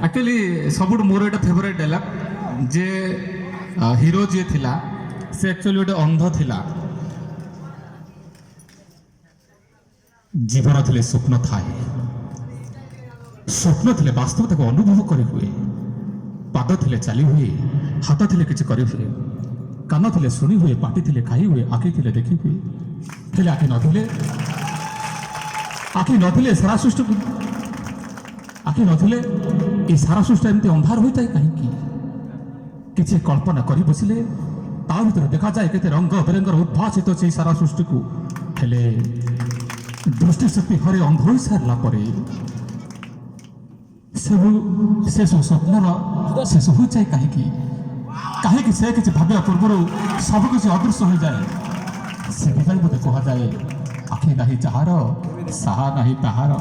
actually सब मोर एटा favourite dialogue जे hero जी थिला से एक्चुअली गोटे अंध थिला जीवन थिले स्वप्न थाए स्वप्न थिले वास्तव ताको अनुभव करी हुए पाद थिले चली हुए हाथ थिले किछि करी हुए कान थिले सुनी हुए पाटी थिले खाई हुए आखि थिले देखी हुए थिले आखि नथिले सारा सृष्टि आखि नथिले ए सारा सृष्टि एमती अंधार होता है कहीं किसी कल्पना करी बसिले ता भीतर देखा जाए केते रंग बेरंगर उद्भासित से सारा सृष्टि को हेले दृष्टि शक्ति हरे अंध हो सारा पर से स्वप्न शेष हो जाए कहीं से किसी भाविया पूर्व सब किसी अदृश्य हो जाए से बोधे कह जाए आखि नहीं जार साहा नहीं ताहार